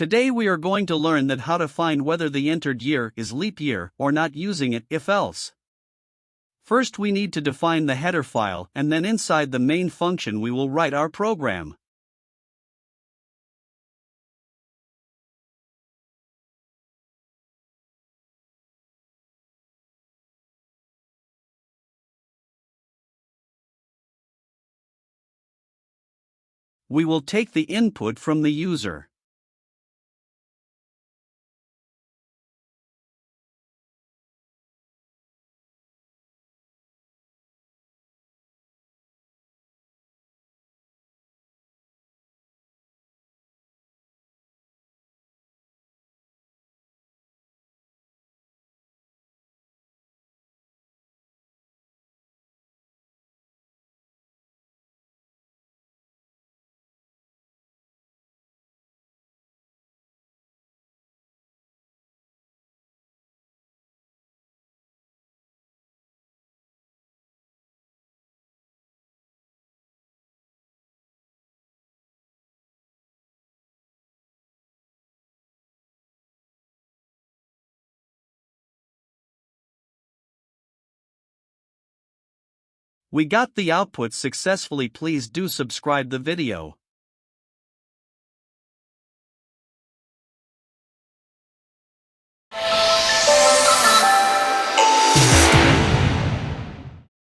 Today we are going to learn that how to find whether the entered year is leap year or not using it if-else. First we need to define the header file, and then inside the main function we will write our program. We will take the input from the user. We got the output successfully. Please do subscribe the video.